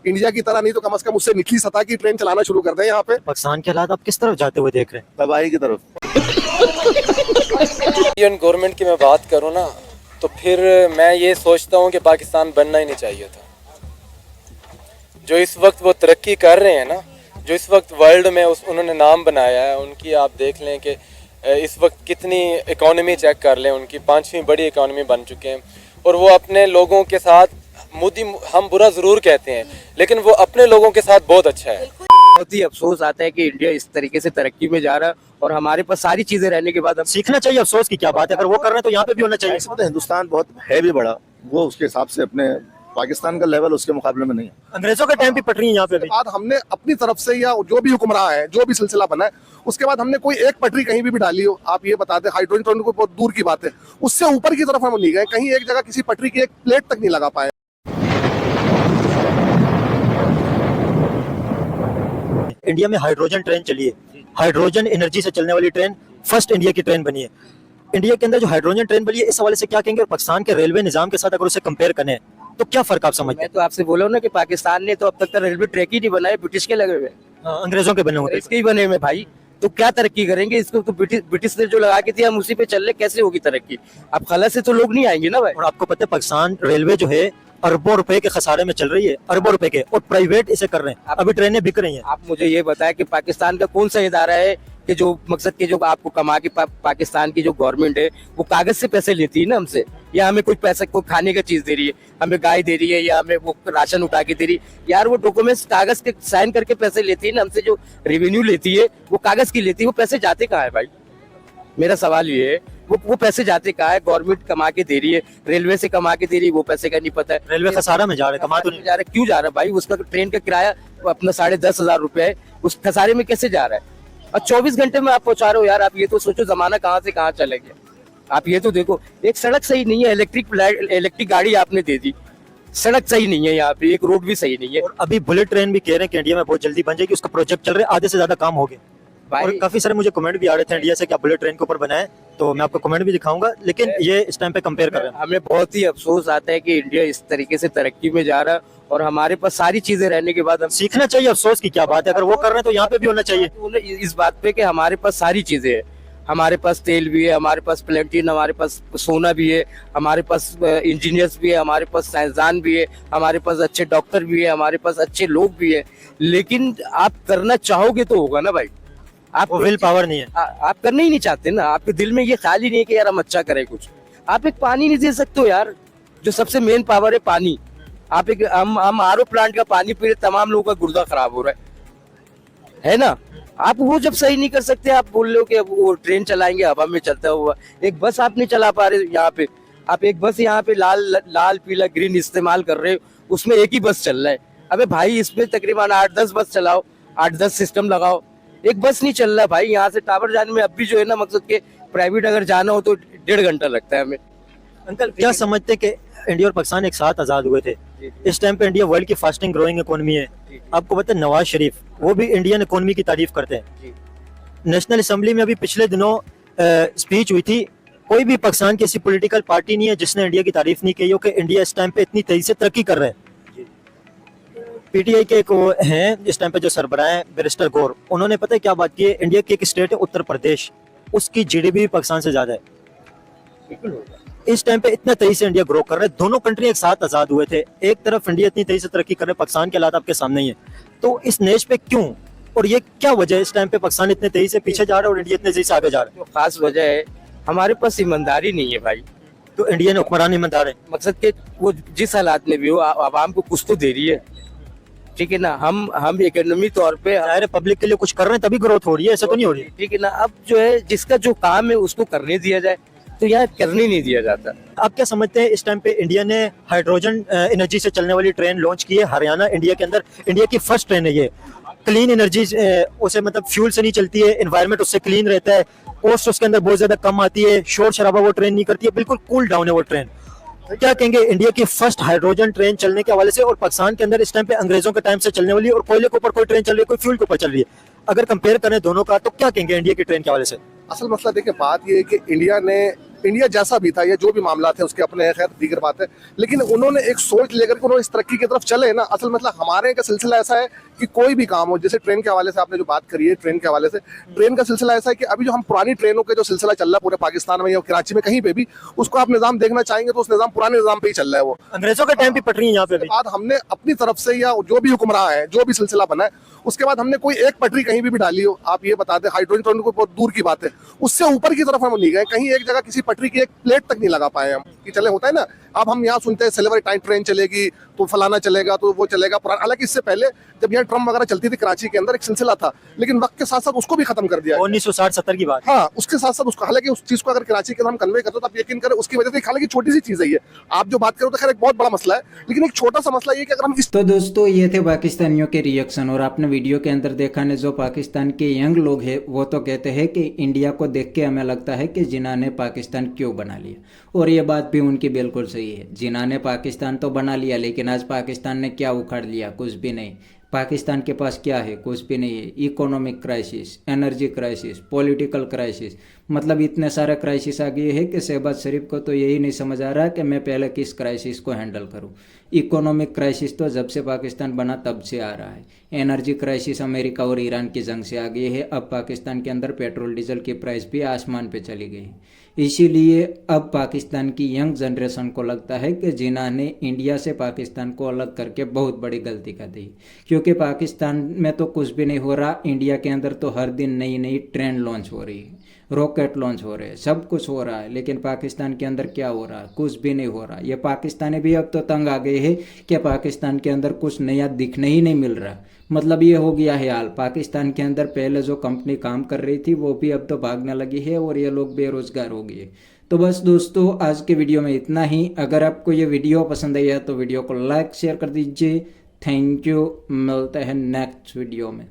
India की तरह नहीं तो कम से कम उससे निचली सतह की ट्रेन चलाना शुरू कर दें यहाँ पे। पाकिस्तान के हालात आप किस तरफ जाते हुए देख रहे हैं? तबाही की तरफ। इंडियन गवर्नमेंट की मैं बात करूँ ना, तो फिर मैं ये सोचता हूँ कि पाकिस्तान बनना ही नहीं चाहिए था। जो इस वक्त वो तरक्की कर रहे हैं ना, जो इस वक्त वर्ल्ड में उन्होंने नाम बनाया है, उनकी आप देख लें कि इस वक्त कितनी इकॉनमी चेक कर लें, उनकी 5वीं बड़ी इकॉनमी बन चुके हैं। और वो अपने लोगों के साथ, मोदी हम बुरा ज़रूर कहते हैं लेकिन वो अपने लोगों के साथ बहुत अच्छा है। बहुत ही अफसोस आता है कि इंडिया इस तरीके से तरक्की में जा रहा है और हमारे पास सारी चीजें रहने के बाद हम सीखना चाहिए। अफसोस की क्या बात है, अगर वो कर रहे हैं तो यहाँ पे भी होना चाहिए। तो हिंदुस्तान बहुत है भी बड़ा, वो उसके हिसाब से अपने पाकिस्तान का लेवल उसके मुकाबले में नहीं है। अंग्रेजों के टाइम भी पटरी है यहाँ पे भी। बाद हमने अपनी तरफ से या जो भी हुक्मरान है, जो भी सिलसिला बना है, उसके बाद हमने कोई एक पटरी कहीं भी डाली हो, आप ये बता दें, हाइड्रोजन को बहुत दूर की बात है, उससे ऊपर की तरफ हम नहीं गए, कहीं एक जगह किसी पटरी की एक प्लेट तक नहीं लगा पाए। इंडिया में हाइड्रोजन ट्रेन चली है, हाइड्रोजन एनर्जी से चलने वाली ट्रेन फर्स्ट इंडिया की ट्रेन बनी है। इंडिया के अंदर जो हाइड्रोजन ट्रेन बनी है, इस हवाले से क्या कहेंगे? और पाकिस्तान के रेलवे निजाम के साथ अगर उसे कंपेयर करें तो क्या फर्क आप समझते मैं तो आपसे बोला हूं ना कि पाकिस्तान ने तो अब तक रेलवे ट्रैक ही नहीं बनाए, ब्रिटिश के लगे हुए, हैं? अंग्रेजों के बने हुए इसके ही बने हुए भाई। तो क्या तरक्की करेंगे? इसको तो ब्रिटिश ने जो लगा के थी, हम उसी पे चल रहे, कैसे होगी तरक्की? अब खला से तो लोग नहीं आएंगे ना भाई। और आपको पता है पाकिस्तान रेलवे जो है अरबों रुपए के खसारे में चल रही है, अरबों रुपए के, और प्राइवेट इसे कर रहे हैं। अभी ट्रेनें बिक रही हैं। आप मुझे ये बताएं कि पाकिस्तान का कौन सा इदारा है कि जो मकसद के जो आपको कमा के पाकिस्तान की जो गवर्नमेंट है वो कागज से पैसे लेती है ना हमसे, या हमें कोई पैसा, कोई खाने का चीज दे रही है, हमें गाय दे रही है या हमें वो राशन उठा के दे रही है, यार वो डॉक्यूमेंट्स कागज के साइन करके पैसे लेती है ना हमसे। जो रेवेन्यू लेती है वो कागज की लेती है, वो पैसे जाते कहाँ है भाई? मेरा सवाल ये है, वो पैसे जाते कहाँ है? गवर्नमेंट कमा के दे रही है, रेलवे से कमा के दे रही है, वो पैसे का नहीं पता है। रेलवे खसारा में जा रहे, कमा तो नहीं जा रहा है, क्यों जा रहा है भाई? उसका ट्रेन का किराया अपना 10,500 रुपए है, उस खसारे में कैसे जा रहा है? और 24 घंटे में आप पहुंचा रहे हो यार। आप ये तो सोचो, जमाना कहाँ से कहाँ चले गया। आप ये तो देखो, एक सड़क सही नहीं है, इलेक्ट्रिक गाड़ी आपने दे दी, सड़क सही नहीं है यहाँ पे, एक रोड भी सही नहीं है। और अभी बुलेट ट्रेन भी कह रहे हैं कि इंडिया में बहुत जल्दी बन जाएगी, उसका प्रोजेक्ट चल रहा है, आधे से ज्यादा काम हो गया। और काफी सारे मुझे कमेंट भी आ रहे थे इंडिया से कि आप बुलेट ट्रेन के ऊपर बनाए, तो मैं आपको कमेंट भी दिखाऊंगा, लेकिन ये इस टाइम पे कंपेयर कर रहे हैं। हमें बहुत ही अफसोस आता है कि इंडिया इस तरीके से तरक्की में जा रहा है और हमारे पास सारी चीजें रहने के बाद हम सीखना चाहिए। अफसोस की क्या बात है, अगर वो कर रहे हैं तो यहाँ पे भी होना चाहिए। इस बात पे कि हमारे पास सारी चीजें हैं, हमारे पास तेल भी है, हमारे पास प्लेटिन, हमारे पास सोना भी है, हमारे पास इंजीनियर्स भी है, हमारे पास साइंसदान भी है, हमारे पास अच्छे डॉक्टर भी है, हमारे पास अच्छे लोग भी है। लेकिन आप करना चाहोगे तो होगा ना भाई। आप विल पावर नहीं है, आप करना ही नहीं चाहते ना, आपके दिल में ये ख्याल ही नहीं है कि यार हम अच्छा करें कुछ। आप एक पानी नहीं दे सकते हो यार, जो सबसे मेन पावर है पानी। आप एक हम आरओ प्लांट का पानी पी रहे, तमाम लोगों का गुर्दा खराब हो रहा है ना। आप वो जब सही नहीं कर सकते, आप बोल रहे हो कि वो ट्रेन चलाएंगे हवा में चलता हुआ। एक बस आप नहीं चला पा रहे यहाँ पे, आप एक बस यहाँ पे लाल पीला ग्रीन इस्तेमाल कर रहे हो, उसमें एक ही बस चल रहा है। अबे भाई इसमें तकरीबन 8-10 बस चलाओ, 8-10 सिस्टम लगाओ, एक बस नहीं चल रहा भाई। यहाँ से टावर जाने में अब भी जो है ना, मकसद के प्राइवेट अगर जाना हो तो 1.5 घंटा लगता है हमें। अंकल क्या समझते हैं कि इंडिया और पाकिस्तान एक साथ आजाद हुए थे? इस टाइम पे इंडिया वर्ल्ड की फास्टिंग ग्रोइंग इकोनॉमी है। आपको पता है नवाज शरीफ, वो भी इंडियन इकोनॉमी की तारीफ करते हैं। नेशनल असेंबली में अभी पिछले दिनों स्पीच हुई थी, कोई भी पाकिस्तान की ऐसी पॉलिटिकल पार्टी नहीं है जिसने इंडिया की तारीफ नहीं की हो कि इंडिया इस टाइम पे इतनी तेजी से तरक्की कर रहा है। पीटीआई के एक हैं इस टाइम पे जो सरबराह हैं बैरिस्टर गौर, उन्होंने पता है क्या बात की है? इंडिया की एक स्टेट है उत्तर प्रदेश, उसकी जीडीपी भी पाकिस्तान से ज्यादा है। इस टाइम पे इतना तेजी से इंडिया ग्रो कर रहा है। दोनों कंट्री एक साथ आजाद हुए थे, एक तरफ इंडिया इतनी तेजी से तरक्की कर रहा है, पाकिस्तान के हालात आपके सामने ही है। तो इस नेश पे क्यों, और ये क्या वजह है इस टाइम पे पाकिस्तान इतने तेजी से पीछे जा रहा है और इंडिया इतने तेजी से आगे जा रहा है? खास वजह है हमारे पास ईमानदारी नहीं है भाई। तो इंडियन हुक्मरान ईमानदार है, मकसद के वो जिस हालात में भी हो आवाम को कुछ तो दे रही है, ठीक है ना। हम इकोनॉमी तौर पे पब्लिक के लिए कुछ कर रहे हैं तभी ग्रोथ हो रही है, ऐसा तो नहीं हो रही, ठीक है ना। अब जो है जिसका जो काम है उसको करने दिया जाए, तो यहाँ करने नहीं दिया जाता। आप क्या समझते हैं इस टाइम पे इंडिया ने हाइड्रोजन एनर्जी से चलने वाली ट्रेन लॉन्च की है हरियाणा, इंडिया के अंदर इंडिया की फर्स्ट ट्रेन है ये। क्लीन एनर्जी उसे मतलब फ्यूल से नहीं चलती है, एनवायरनमेंट उससे क्लीन रहता है, कॉस्ट उसके अंदर बहुत ज्यादा कम आती है, शोर शराबा वो ट्रेन नहीं करती है, बिल्कुल कूल डाउन है वो ट्रेन। क्या कहेंगे इंडिया की फर्स्ट हाइड्रोजन ट्रेन चलने के हवाले से, और पाकिस्तान के अंदर इस टाइम पे अंग्रेजों के टाइम से चलने वाली और कोयले के ऊपर कोई ट्रेन चल रही है, कोई फ्यूल के ऊपर चल रही है, अगर कंपेयर करें दोनों का तो क्या कहेंगे इंडिया की ट्रेन के हवाले से? असल मसला देखिए, बात ये है कि इंडिया ने इंडिया जैसा भी था, ये जो भी मामला थे उसके अपने हैं, खैर दीगर बात है, लेकिन उन्होंने एक सोच लेकर के उन्होंने इस तरक्की की तरफ चले ना। असल मतलब हमारे का सिलसिला ऐसा है कि कोई भी काम हो, जैसे ट्रेन के हवाले से आपने जो बात करी है, ट्रेन के हवाले से, ट्रेन का सिलसिला ऐसा है कि अभी जो हम पुरानी ट्रेनों के जो सिलसिला चल रहा है पूरे पाकिस्तान में या कराची में कहीं पे भी, उसको आप निजाम देखना चाहेंगे तो उस निजाम पुराने निजाम पे ही चल रहा है वो। अंग्रेजों के टाइम पे पटरी है यहाँ पे भी। बाद हमने अपनी तरफ से या जो भी हुक्मरान है, जो भी सिलसिला बना है, उसके बाद हमने कोई एक पटरी कहीं भी डाली हो, आप ये बता दें, हाइड्रोजन ट्रेन को बहुत दूर की बात है, उससे ऊपर की तरफ हम नहीं गए, कहीं एक जगह किसी पटरी की एक प्लेट तक नहीं लगा पाए हम कि चले, होता है ना। अब हम यहाँ सुनते हैं सिल्वर टाइम ट्रेन चलेगी तो फलाना चलेगा तो वो चलेगा पुराना, हालांकि इससे पहले जब यहाँ ट्रम वगैरह चलती थी कराची के अंदर एक सिलसिला था, लेकिन वक्त के साथ साथ उसको भी खत्म कर दिया 1960-70 की बात। हाँ, उसके साथ साथ उसको, हालांकि उस चीज को अगर कराची के अंदर हम कन्वे करते तो आप यकीन करें उसकी वजह से, हालांकि छोटी सी चीज है ये, आप जो बात करो तो खैर एक बहुत बड़ा मसला है, लेकिन एक छोटा सा मसला ये कि अगर हम इस तो दोस्तों ये थे पाकिस्तानियों के रिएक्शन। और आपने वीडियो के अंदर देखा ने, जो पाकिस्तान के यंग लोग हैं वो तो कहते हैं कि इंडिया को देख के हमें लगता है कि जिन्ना ने पाकिस्तान क्यों बना लिया, और ये बात भी उनकी बिल्कुल सही है। जिन्ना ने पाकिस्तान तो बना लिया, लेकिन आज पाकिस्तान ने क्या उखाड़ लिया? कुछ भी नहीं। पाकिस्तान के पास क्या है? कुछ भी नहीं है। Economic crisis, energy crisis, political crisis, मतलब इतने सारे क्राइसिस आ गए हैं कि शहबाज शरीफ को तो यही नहीं समझ आ रहा कि मैं पहले किस क्राइसिस को हैंडल करूं। इकोनॉमिक क्राइसिस तो जब से पाकिस्तान बना तब से आ रहा है। एनर्जी क्राइसिस अमेरिका और ईरान की जंग से आ गई है। अब पाकिस्तान के अंदर पेट्रोल डीजल की प्राइस भी आसमान पे चली गई। इसीलिए अब पाकिस्तान की यंग जनरेशन को लगता है कि जिन्ना ने इंडिया से पाकिस्तान को अलग करके बहुत बड़ी गलती कर दी, क्योंकि पाकिस्तान में तो कुछ भी नहीं हो रहा। इंडिया के अंदर तो हर दिन नई नई ट्रेन लॉन्च हो रही है, रॉकेट लॉन्च हो रहे हैं, सब कुछ हो रहा है, लेकिन पाकिस्तान के अंदर क्या हो रहा है? कुछ भी नहीं हो रहा। ये पाकिस्तानी भी अब तो तंग आ गए हैं कि पाकिस्तान के अंदर कुछ नया दिखने ही नहीं मिल रहा। मतलब ये हो गया है हाल। पाकिस्तान के अंदर पहले जो कंपनी काम कर रही थी वो भी अब तो भागने लगी है और ये लोग बेरोजगार हो गए। तो बस दोस्तों आज के वीडियो में इतना ही। अगर आपको ये वीडियो पसंद आई है तो वीडियो को लाइक शेयर कर दीजिए। थैंक यू, मिलते हैं नेक्स्ट वीडियो में।